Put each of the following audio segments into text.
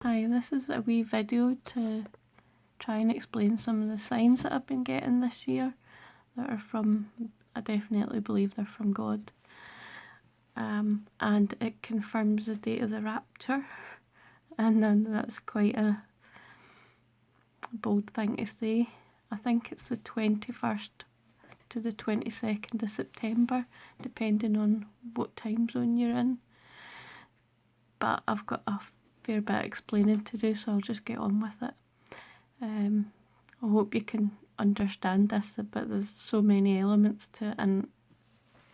Hi, this is a wee video to try and explain some of the signs that I've been getting this year that are from, I definitely believe they're from God. And it confirms the date of the rapture, and then that's quite a bold thing to say. I think it's the 21st to the 22nd of September, depending on what time zone you're in. But I've got a fair bit of explaining to do, so I'll just get on with it. I hope you can understand this, but there's so many elements to it, and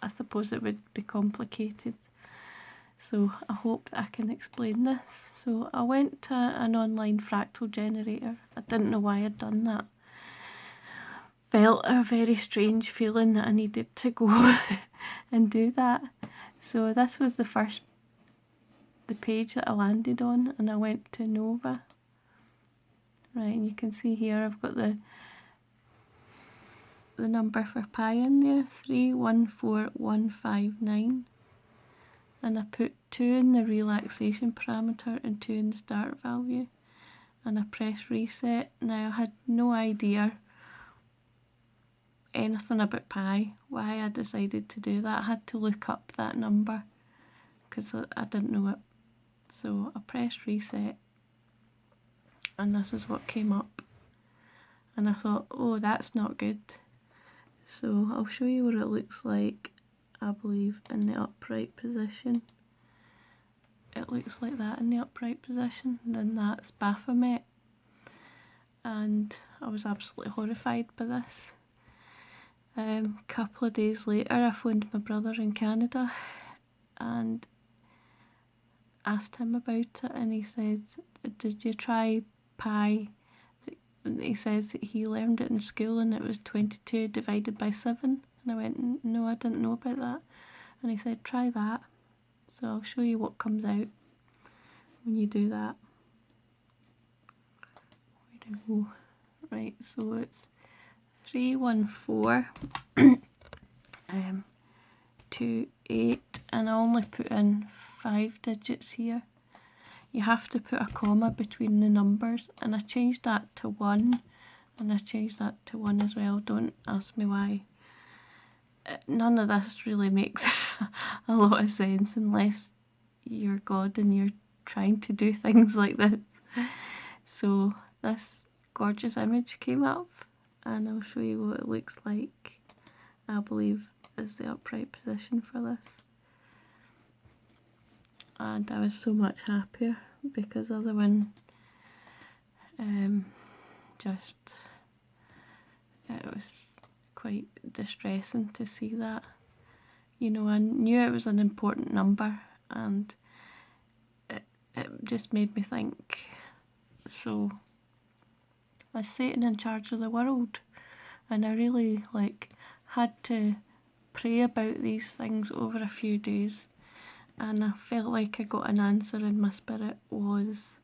I suppose it would be complicated. So I hope that I can explain this. So I went to an online fractal generator. I didn't know why I'd done that. Felt a very strange feeling that I needed to go and do that. So this was the page that I landed on, and I went to Nova. Right, and you can see here I've got the number for pi in there, 314159, and I put 2 in the relaxation parameter and 2 in the start value, and I press reset. Now I had no idea anything about pi, why I decided to do that. I had to look up that number because I didn't know it. So I pressed reset, and this is what came up, and I thought, oh, that's not good. So I'll show you what it looks like, I believe, in the upright position. It looks like that in the upright position, and then that's Baphomet. And I was absolutely horrified by this. Couple of days later I phoned my brother in Canada and asked him about it, and he said, did you try pi? And he says that he learned it in school and it was 22 divided by 7. And I went, no, I didn't know about that. And he said, try that. So I'll show you what comes out when you do that. Where do I go? Right, so it's 314 28, and I only put in 5 digits here. You have to put a comma between the numbers, and I changed that to 1, and I changed that to 1 as well. Don't ask me why. None of this really makes a lot of sense unless you're God and you're trying to do things like this. So this gorgeous image came up, and I'll show you what it looks like. I believe is the upright position for this. And I was so much happier because the other one just, it was quite distressing to see that. You know, I knew it was an important number, and it just made me think, so is Satan in charge of the world? And I really had to pray about these things over a few days, and I felt like I got an answer in my spirit. Was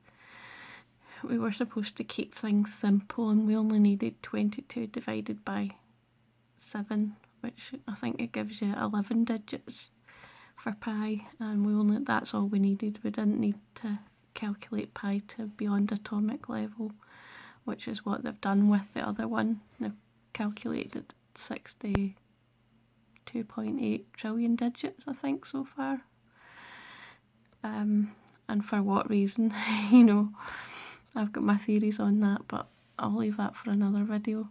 we were supposed to keep things simple, and we only needed 22 divided by 7, which I think it gives you 11 digits for pi, and that's all we needed. We didn't need to calculate pi to beyond atomic level, which is what they've done with the other one. They've calculated 62.8 trillion digits, I think, so far. And for what reason? You know, I've got my theories on that, but I'll leave that for another video.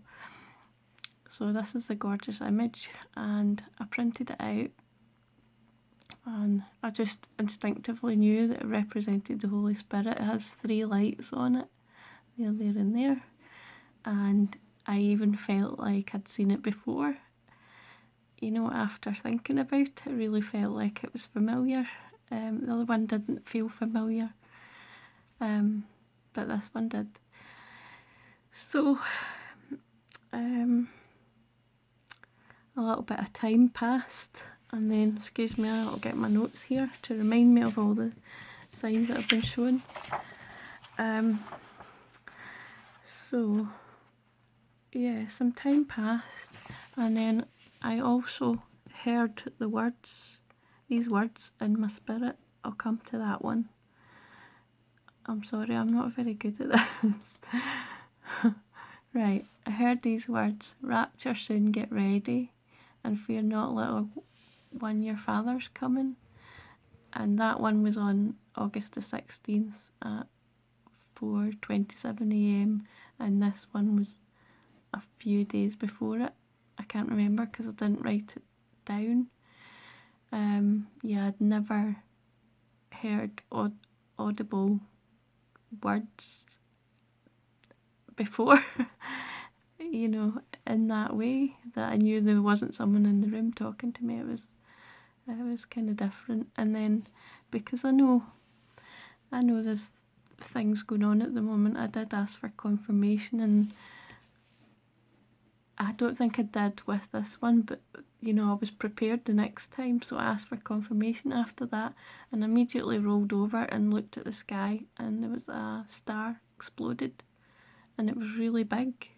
So this is the gorgeous image, and I printed it out, and I just instinctively knew that it represented the Holy Spirit. It has 3 lights on it, there, and there, and I even felt like I'd seen it before. You know, after thinking about it, it really felt like it was familiar. The other one didn't feel familiar, but this one did. So, a little bit of time passed, and then, excuse me, I'll get my notes here to remind me of all the signs that have been shown. So, yeah, some time passed, and then I also heard these words in my spirit. I'll come to that one I'm sorry, I'm not very good at this. Right, I heard these words, Rapture soon, get ready, and fear not, little one, your father's coming. And that one was on August the 16th at 4:27 AM, and this one was a few days before it. I can't remember because I didn't write it down. Yeah, I'd never heard audible words before, you know, in that way, that I knew there wasn't someone in the room talking to me. It was kind of different. And then because I know there's things going on at the moment, I did ask for confirmation, and I don't think I did with this one, but you know, I was prepared the next time, so I asked for confirmation after that, and immediately rolled over and looked at the sky, and there was a star exploded, and it was really big.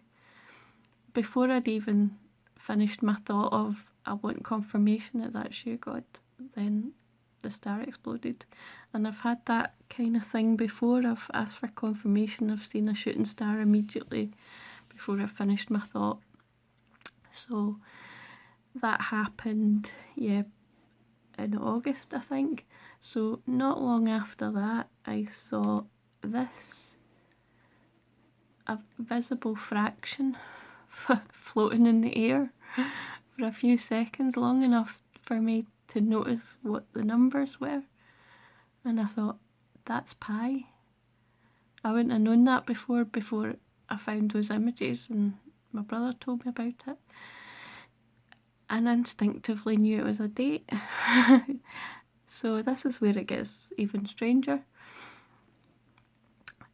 Before I'd even finished my thought of, I want confirmation that that's you, God, then the star exploded. And I've had that kind of thing before. I've asked for confirmation, I've seen a shooting star immediately before I finished my thought. So that happened, yeah, in August, I think. So not long after that, I saw this, a visible fraction floating in the air for a few seconds, long enough for me to notice what the numbers were. And I thought, that's pi. I wouldn't have known that before I found those images and my brother told me about it. And instinctively knew it was a date. So this is where it gets even stranger.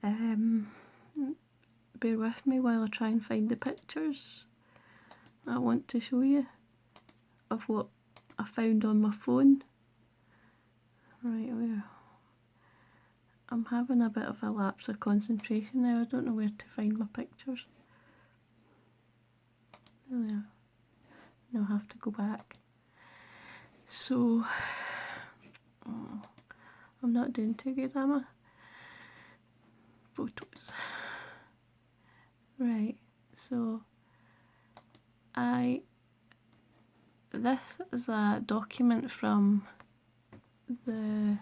Bear with me while I try and find the pictures I want to show you of what I found on my phone. Right, I'm having a bit of a lapse of concentration now. I don't know where to find my pictures. There they are. Now I have to go back. So, I'm not doing too good, am I? Photos. Right, so this is a document from the,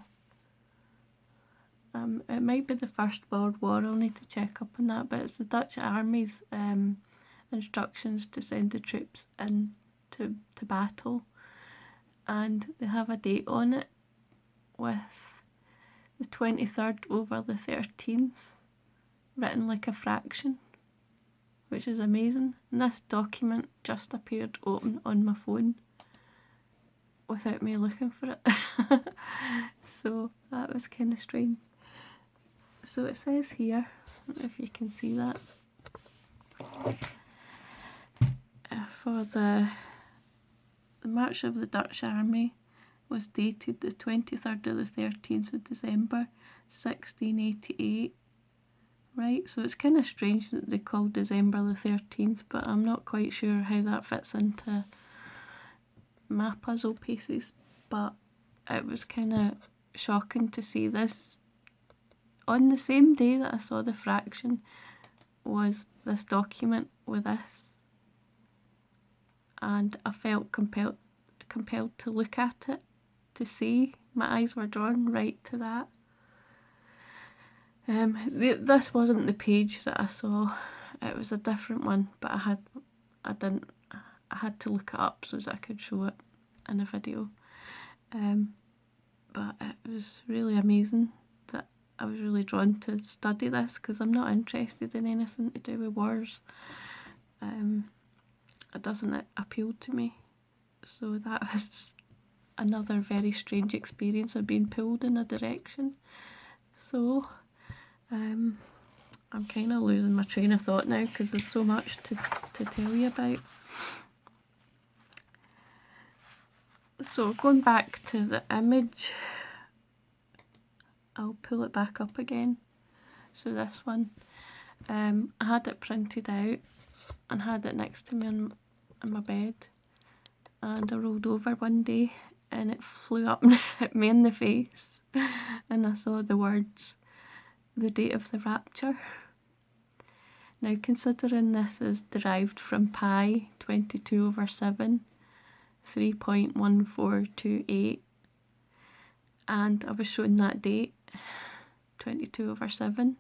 it might be the First World War, I'll need to check up on that, but it's the Dutch Army's instructions to send the troops in to battle, and they have a date on it with the 23rd over the 13th written like a fraction, which is amazing. And this document just appeared open on my phone without me looking for it. So that was kind of strange. So it says here, I don't know if you can see that, for the March of the Dutch Army was dated the 23rd of the 13th of December 1688. Right, so it's kind of strange that they called December the 13th, but I'm not quite sure how that fits into my puzzle pieces. But it was kind of shocking to see this on the same day that I saw the fraction, was this document with this, and I felt compelled to look at it, to see. My eyes were drawn right to that. This wasn't the page that I saw, it was a different one, but I had to look it up so that I could show it in a video. But it was really amazing that I was really drawn to study this, because I'm not interested in anything to do with wars. It doesn't appeal to me. So that was another very strange experience of being pulled in a direction. So I'm kind of losing my train of thought now because there's so much to tell you about. So going back to the image, I'll pull it back up again. So this one, I had it printed out and had it next to me in my bed, and I rolled over one day and it flew up at me in the face, and I saw the words, the date of the rapture. Now, considering this is derived from pi 22/7, 3.1428, and I was shown that date, 22/7,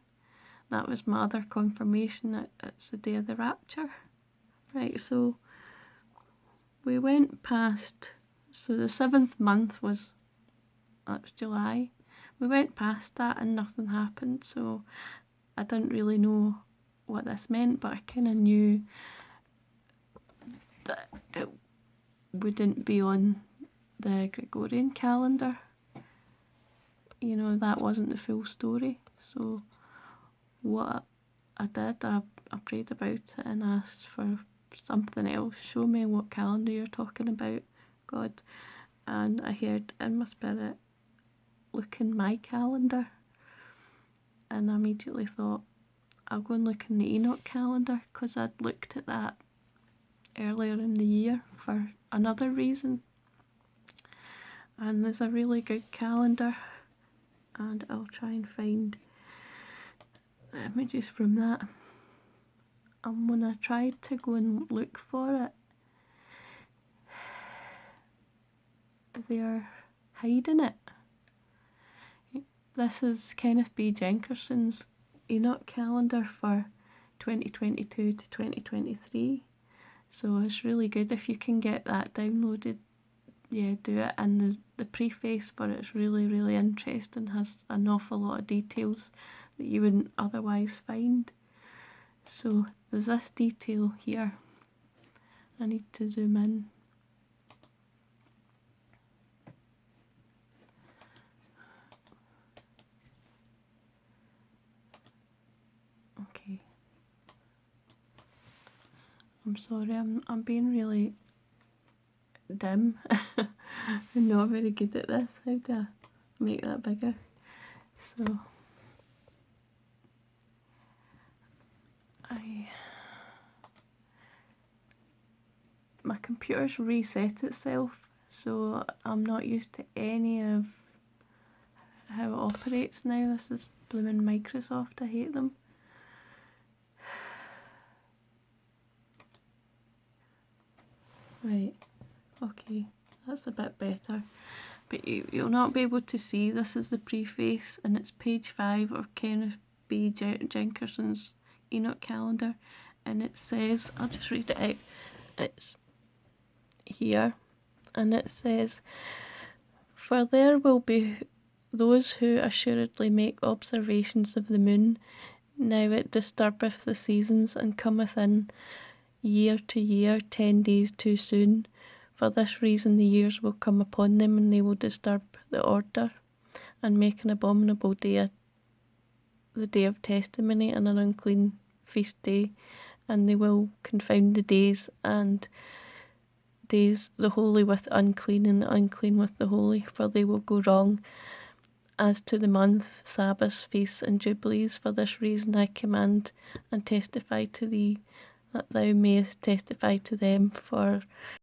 that was my other confirmation that it's the day of the rapture. Right, so we went past, so the 7th month was, that's July. We went past that and nothing happened, so I didn't really know what this meant, but I kind of knew that it wouldn't be on the Gregorian calendar. You know, that wasn't the full story. So what I did, I prayed about it and asked for something else. Show me what calendar you're talking about, God. And I heard in my spirit, look in my calendar. And I immediately thought, I'll go and look in the Enoch calendar, because I'd looked at that earlier in the year for another reason. And there's a really good calendar, and I'll try and find the images from that. And when I tried to go and look for it, they're hiding it. This is Kenneth B. Jenkinson's Enoch calendar for 2022 to 2023. So it's really good if you can get that downloaded. Yeah, do it. And the preface for it's really, really interesting. Has an awful lot of details that you wouldn't otherwise find. So there's this detail here. I need to zoom in. Okay. I'm sorry, I'm being really dim. I'm not very good at this. How do I make that bigger? So my computer's reset itself, so I'm not used to any of how it operates now. This is blooming Microsoft, I hate them. Right, okay, that's a bit better. But you'll not be able to see, this is the preface, and it's page 5 of Kenneth B. Jenkinson's Enoch calendar, and it says, I'll just read it out, it's here, and it says, for there will be those who assuredly make observations of the moon, now it disturbeth the seasons, and cometh in year to year 10 days too soon. For this reason the years will come upon them, and they will disturb the order, and make an abominable day the day of testimony, and an unclean feast day, and they will confound the days, and days the holy with unclean, and the unclean with the holy, for they will go wrong as to the month, Sabbaths, feasts, and jubilees. For this reason I command and testify to thee, that thou mayest testify to them, for